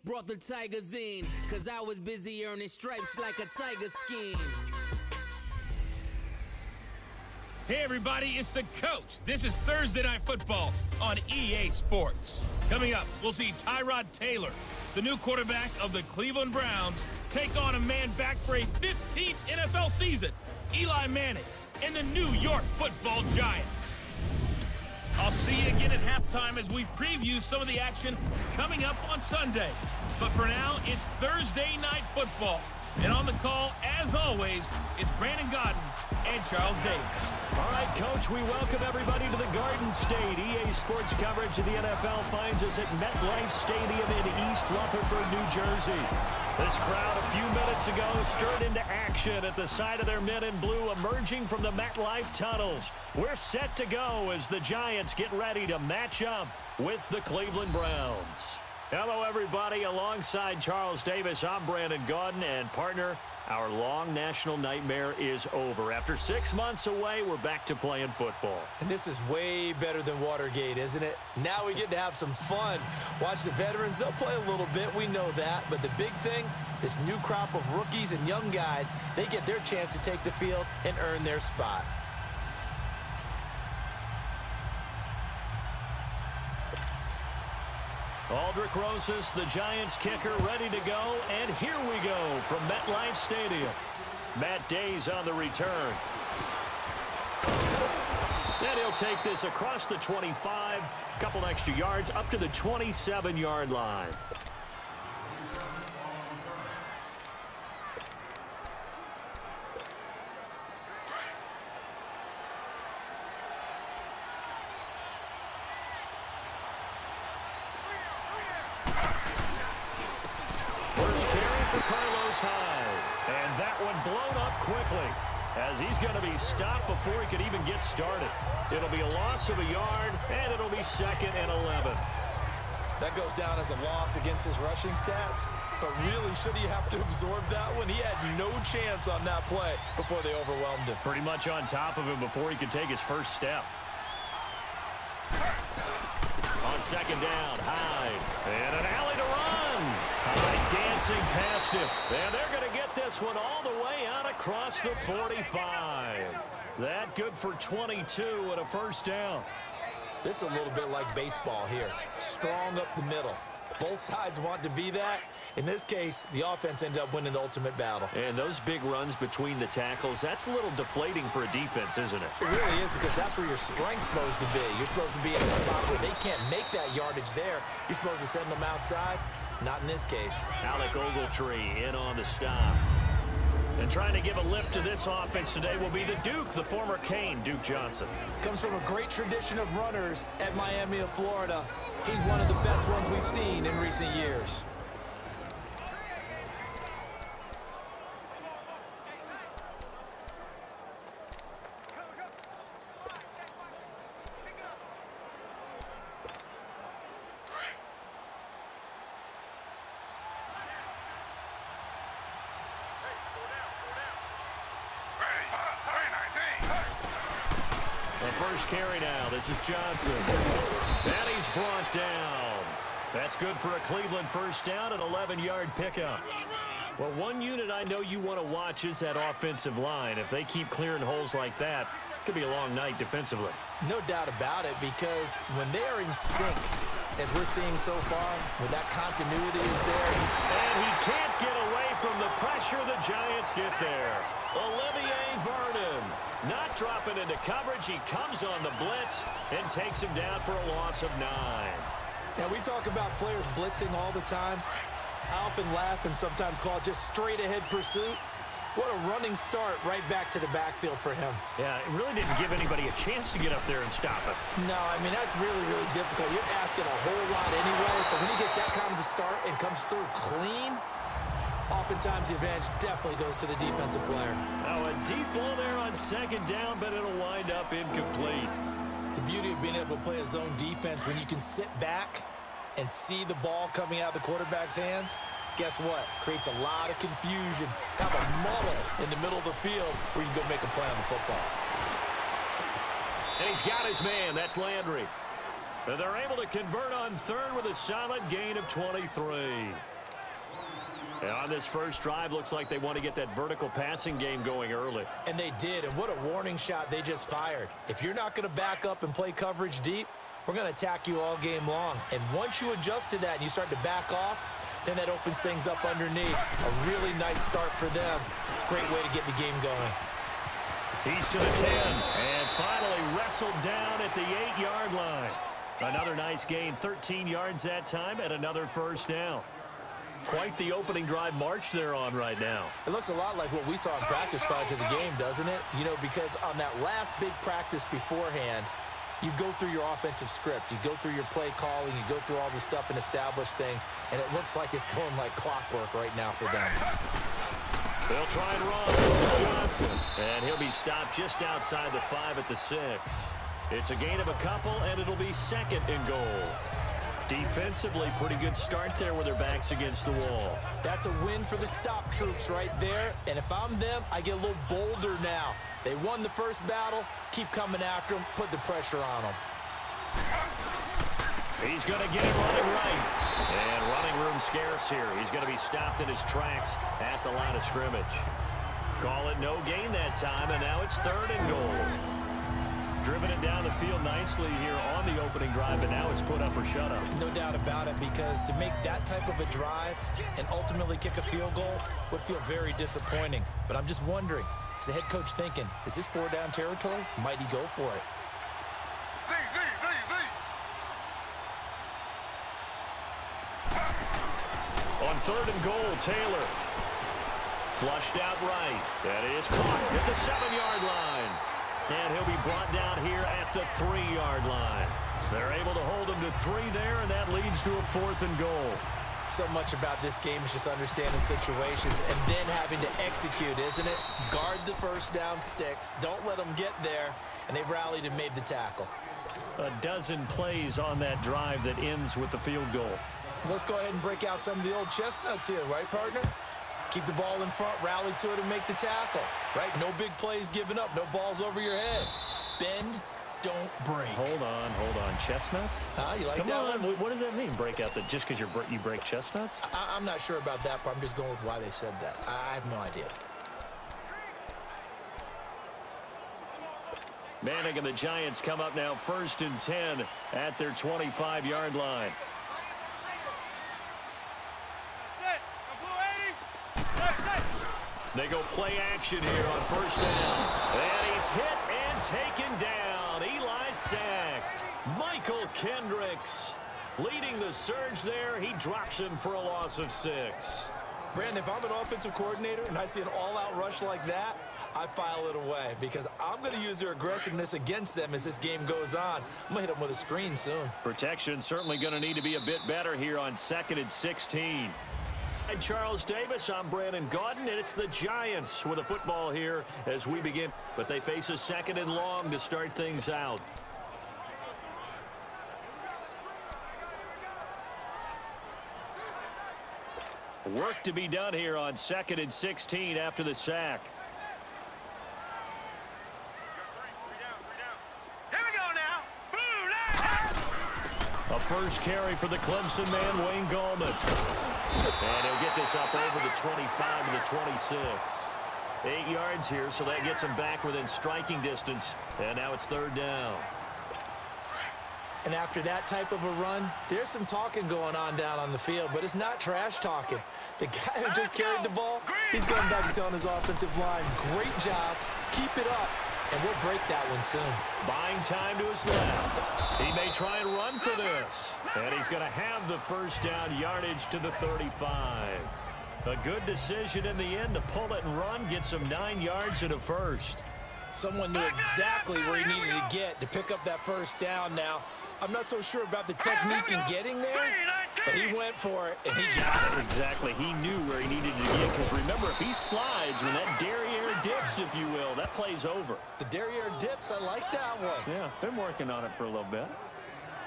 brought the Tigers in, cause I was busy earning stripes like a tiger skin. Hey everybody, it's the coach. This is Thursday Night Football on EA Sports. Coming up, we'll see Tyrod Taylor, the new quarterback of the Cleveland Browns, take on a man back for a 15th NFL season, Eli Manning, and the New York Football Giants. I'll see you again at halftime as we preview some of the action coming up on Sunday. But for now, it's Thursday Night Football. And on the call, as always, is Brandon Gaudin and Charles Davis. All right, Coach, we welcome everybody to the Garden State. EA Sports coverage of the NFL finds us at MetLife Stadium in East Rutherford, New Jersey. This crowd a few minutes ago stirred into action at the side of their men in blue emerging from the MetLife tunnels. We're set to go as the Giants get ready to match up with the Cleveland Browns. Hello, everybody. Alongside Charles Davis, I'm Brandon Gaudin, and partner, our long national nightmare is over. After 6 months away, we're back to playing football. And this is way better than Watergate, isn't it? Now we get to have some fun. Watch the veterans. They'll play a little bit. We know that. But the big thing, this new crop of rookies and young guys, they get their chance to take the field and earn their spot. Aldrick Rosas, the Giants kicker, ready to go. And here we go from MetLife Stadium. Matt Day's on the return. And he'll take this across the 25, a couple extra yards, up to the 27-yard line. And that one blown up quickly as he's going to be stopped before he could even get started. It'll be a loss of a yard, and it'll be 2nd and 11. That goes down as a loss against his rushing stats, but really, should he have to absorb that one? He had no chance on that play before they overwhelmed him. Pretty much on top of him before he could take his first step. On 2nd down, Hyde, and an alley to run. Hyde dancing past him, and they're going to get this one all the way out across the 45. That good for 22 and a first down. This is a little bit like baseball here. Strong up the middle. Both sides want to be that. In this case, the offense ended up winning the ultimate battle. And those big runs between the tackles, that's a little deflating for a defense, isn't it? It really is, because that's where your strength's supposed to be. You're supposed to be in a spot where they can't make that yardage there. You're supposed to send them outside. Not in this case. Alec Ogletree in on the stop. And trying to give a lift to this offense today will be the Duke, the former Cane, Duke Johnson. Comes from a great tradition of runners at Miami of Florida. He's one of the best ones we've seen in recent years. First carry now. This is Johnson. And he's brought down. That's good for a Cleveland first down, an 11-yard pickup. Well, one unit I know you want to watch is that offensive line. If they keep clearing holes like that, it could be a long night defensively. No doubt about it, because when they are in sync, as we're seeing so far, when that continuity is there. And he can't get away from the pressure. The Giants get there. Olivier Vernon not dropping into coverage. He comes on the blitz and takes him down for a loss of 9. Now, we talk about players blitzing all the time. I often laugh and sometimes call it just straight-ahead pursuit. What a running start right back to the backfield for him. Yeah, it really didn't give anybody a chance to get up there and stop it. No, I mean, that's really, really difficult. You're asking a whole lot anyway, but when he gets that kind of a start and comes through clean, oftentimes the advantage definitely goes to the defensive player. Now, a deep ball there on 2nd down, but it'll wind up incomplete. The beauty of being able to play a zone defense when you can sit back and see the ball coming out of the quarterback's hands, guess what? Creates a lot of confusion. Have a muddle in the middle of the field where you can go make a play on the football. And he's got his man. That's Landry. And they're able to convert on 3rd with a solid gain of 23. And on this first drive, looks like they want to get that vertical passing game going early. And they did, and what a warning shot they just fired. If you're not going to back up and play coverage deep, we're going to attack you all game long. And once you adjust to that and you start to back off, then that opens things up underneath. A really nice start for them. Great way to get the game going. He's to the 10, and finally wrestled down at the 8-yard line. Another nice gain, 13 yards that time, and another first down. Quite the opening drive march they're on right now. It looks a lot like what we saw in practice prior to the game, doesn't it? You know, because on that last big practice beforehand, you go through your offensive script. You go through your play calling. You go through all the stuff and establish things, and it looks like it's going like clockwork right now for them. They'll try and run. This is Johnson, and he'll be stopped just outside the 5 at the 6. It's a gain of a couple, and it'll be second and goal. Defensively, pretty good start there with their backs against the wall. That's a win for the stop troops right there. And if I'm them, I get a little bolder now. They won the first battle. Keep coming after them. Put the pressure on them. He's going to get it running right. And running room scarce here. He's going to be stopped in his tracks at the line of scrimmage. Call it no gain that time, and now it's third and goal. Driven it down the field nicely here on the opening drive, but now it's put up or shut up. No doubt about it, because to make that type of a drive and ultimately kick a field goal would feel very disappointing. But I'm just wondering, is the head coach thinking, is this 4-down territory? Might he go for it? On third and goal, Taylor. Flushed out right. That is caught at the 7-yard line. And he'll be brought down here at the 3-yard line. They're able to hold him to 3 there, and that leads to a 4th and goal. So much about this game is just understanding situations and then having to execute, isn't it? Guard the first down sticks. Don't let them get there. And they rallied and made the tackle. A dozen plays on that drive that ends with the field goal. Let's go ahead and break out some of the old chestnuts here, right, partner? Keep the ball in front, rally to it, and make the tackle, right? No big plays given up, no balls over your head. Bend, don't break. Hold on. Chestnuts? You like Come that on. one? What does that mean, break out? Just because you break chestnuts? I'm not sure about that, but I'm just going with why they said that. I have no idea. Manning and the Giants come up now 1st and 10 at their 25-yard line. They go play action here on first down. And he's hit and taken down. Eli sacked. Michael Kendricks leading the surge there. He drops him for a loss of 6. Brandon, if I'm an offensive coordinator and I see an all-out rush like that, I file it away because I'm going to use their aggressiveness against them as this game goes on. I'm going to hit them with a screen soon. Protection certainly going to need to be a bit better here on 2nd and 16. Charles Davis, I'm Brandon Gaudin, and it's the Giants with a football here as we begin. But they face a 2nd and long to start things out. Work to be done here on 2nd and 16 after the sack. A first carry for the Clemson man, Wayne Gallman. And he'll get this up over the 25 to the 26. 8 yards here, so that gets him back within striking distance. And now it's 3rd down. And after that type of a run, there's some talking going on down on the field, but it's not trash talking. The guy who just carried the ball, he's going back and telling his offensive line, great job, keep it up, and we'll break that one soon. Buying time to his left. He may try and run for this. And he's going to have the first down yardage to the 35. A good decision in the end to pull it and run, gets him 9 yards and a first. Someone knew exactly where he needed to get to pick up that first down now. I'm not so sure about the technique in getting there, but he went for it, and he got it. Exactly. He knew where he needed to get, because remember, if he slides, when that derriere dips, if you will, that play's over. The derriere dips, I like that one. Yeah, been working on it for a little bit.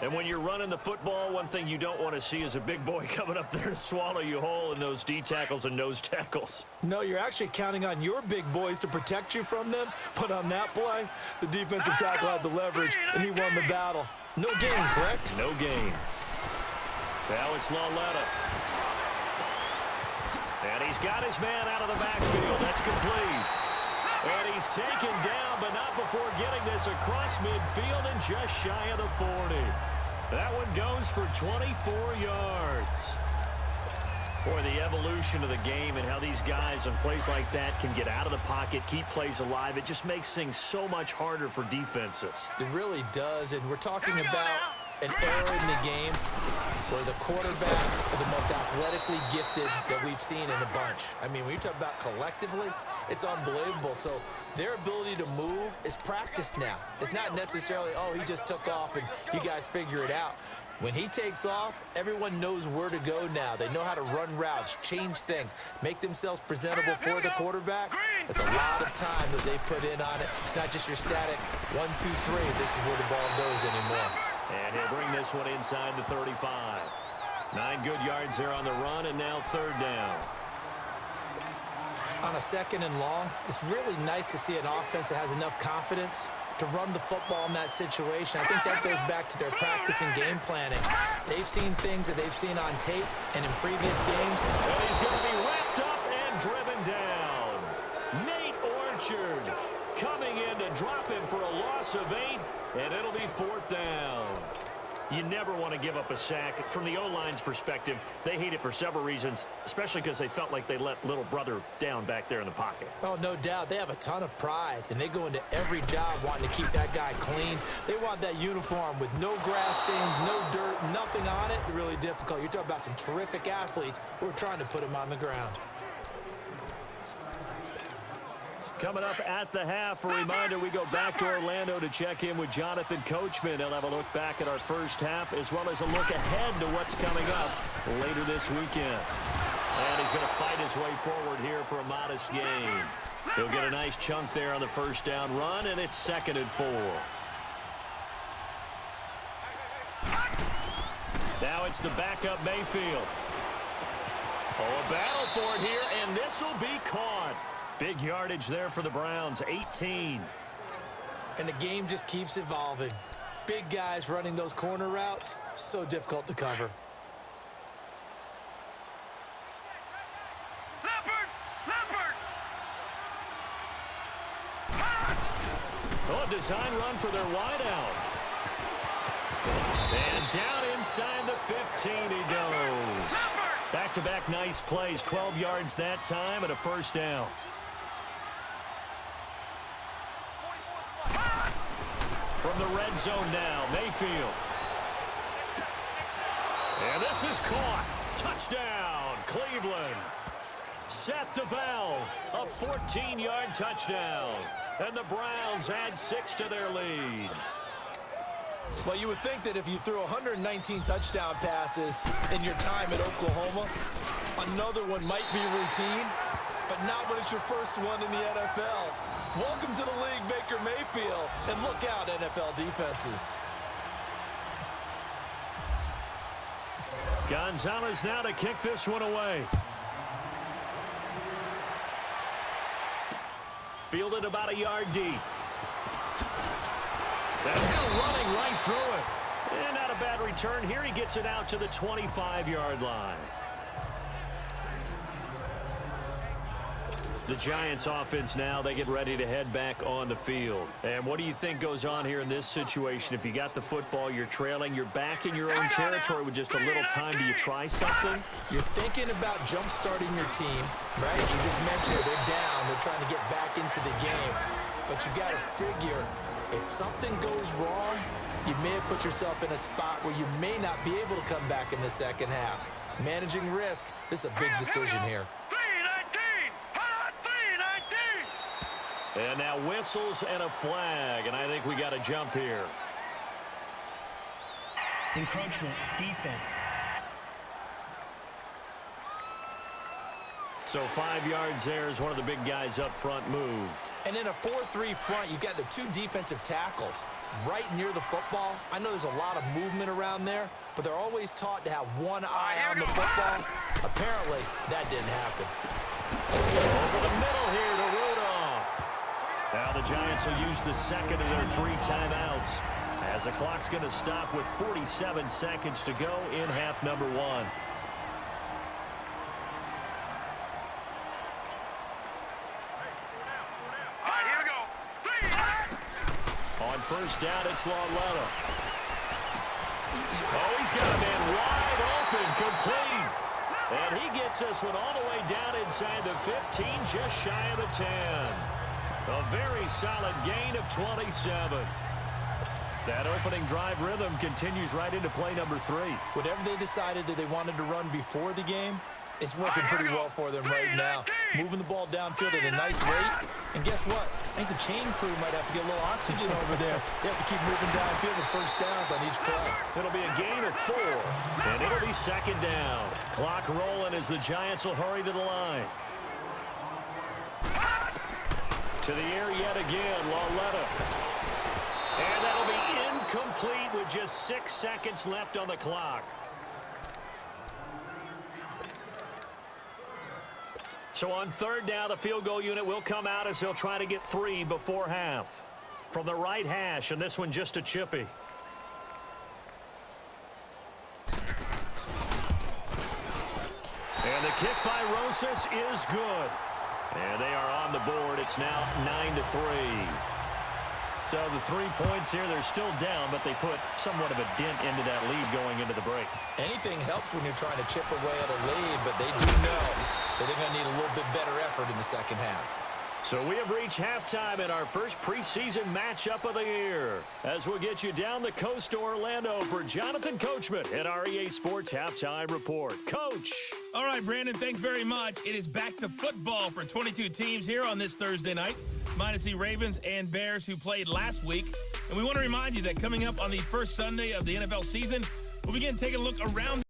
And when you're running the football, one thing you don't want to see is a big boy coming up there to swallow you whole in those D tackles and nose tackles. No, you're actually counting on your big boys to protect you from them. But on that play, the defensive tackle had the leverage, and he won the battle. No gain, correct? No gain. Now it's Lauletta. He's got his man out of the backfield. That's complete. And he's taken down, but not before getting this across midfield and just shy of the 40. That one goes for 24 yards. Boy, the evolution of the game and how these guys on plays like that can get out of the pocket, keep plays alive, it just makes things so much harder for defenses. It really does, and we're talking about an era in the game where the quarterbacks are the most athletically gifted that we've seen in a bunch. I mean, when you talk about collectively, it's unbelievable. So their ability to move is practiced now. It's not necessarily, oh, he just took off and you guys figure it out. When he takes off, everyone knows where to go now. They know how to run routes, change things, make themselves presentable for the quarterback. It's a lot of time that they put in on it. It's not just your static 1, 2, 3. This is where the ball goes anymore. And he'll bring this one inside the 35. 9 good yards there on the run, and now third down. On a 2nd and long, it's really nice to see an offense that has enough confidence to run the football in that situation. I think that goes back to their practice and game planning. They've seen things that they've seen on tape and in previous games. And he's going to be wrapped up and driven down. Nate Orchard coming in to drop him for a loss of 8, and it'll be 4th down. You never want to give up a sack. From the O-line's perspective, they hate it for several reasons, especially because they felt like they let little brother down back there in the pocket. Oh, no doubt. They have a ton of pride, and they go into every job wanting to keep that guy clean. They want that uniform with no grass stains, no dirt, nothing on it. Really difficult. You're talking about some terrific athletes who are trying to put him on the ground. Coming up at the half, a reminder, we go back to Orlando to check in with Jonathan Coachman. He'll have a look back at our first half as well as a look ahead to what's coming up later this weekend. And he's going to fight his way forward here for a modest gain. He'll get a nice chunk there on the first down run, and it's 2nd and 4. Now it's the backup Mayfield. Oh, a battle for it here, and this will be caught. Big yardage there for the Browns, 18. And the game just keeps evolving. Big guys running those corner routes, so difficult to cover. Oh, a design run for their wideout. And down inside the 15 he goes. Back-to-back nice plays, 12 yards that time and a first down. From the red zone now, Mayfield. And this is caught. Touchdown, Cleveland. Seth DeValve, a 14-yard touchdown. And the Browns add 6 to their lead. Well, you would think that if you threw 119 touchdown passes in your time at Oklahoma, another one might be routine, but not when it's your first one in the NFL. Welcome to the league, Baker Mayfield, and look out, NFL defenses. Gonzalez now to kick this one away. Fielded about a yard deep. That's now running right through it. And not a bad return here. He gets it out to the 25-yard line. The Giants offense now, they get ready to head back on the field. And what do you think goes on here in this situation? If you got the football, you're trailing, you're back in your own territory with just a little time. Do you try something? You're thinking about jump-starting your team, right? You just mentioned it. They're down. They're trying to get back into the game. But you got to figure, if something goes wrong, you may have put yourself in a spot where you may not be able to come back in the second half. Managing risk, this is a big decision here. And now whistles and a flag, and I think we got a jump here. Encroachment, defense. So 5 yards there as one of the big guys up front moved. And in a 4-3 front, you got the 2 defensive tackles right near the football. I know there's a lot of movement around there, but they're always taught to have one eye on the football. Apparently, that didn't happen. Over the middle here to Rudolph. Now the Giants will use the second of their 3 timeouts as the clock's going to stop with 47 seconds to go in half number 1. first down, it's Lauletta. Oh, he's got a man wide open, complete. And he gets this one all the way down inside the 15, just shy of the 10. A very solid gain of 27. That opening drive rhythm continues right into play number 3. Whatever they decided that they wanted to run before the game, it's working pretty well for them right now. Moving the ball downfield at a nice rate. And guess what? I think the chain crew might have to get a little oxygen over there. They have to keep moving downfield with first downs on each play. It'll be a gain of 4, and it'll be second down. Clock rolling as the Giants will hurry to the line. To the air yet again, Lauletta. And that'll be incomplete with just 6 seconds left on the clock. So on third down, the field goal unit will come out as they'll try to get 3 before half. From the right hash, and this one just a chippy. And the kick by Rosas is good. And they are on the board. It's now 9-3. So the 3 points here, they're still down, but they put somewhat of a dent into that lead going into the break. Anything helps when you're trying to chip away at a lead, but they do know that they're going to need a little bit better effort in the second half. So we have reached halftime in our first preseason matchup of the year. As we'll get you down the coast to Orlando for Jonathan Coachman at our EA Sports Halftime Report. Coach! All right, Brandon, thanks very much. It is back to football for 22 teams here on this Thursday night, minus the Ravens and Bears who played last week. And we want to remind you that coming up on the first Sunday of the NFL season, we'll begin taking a look around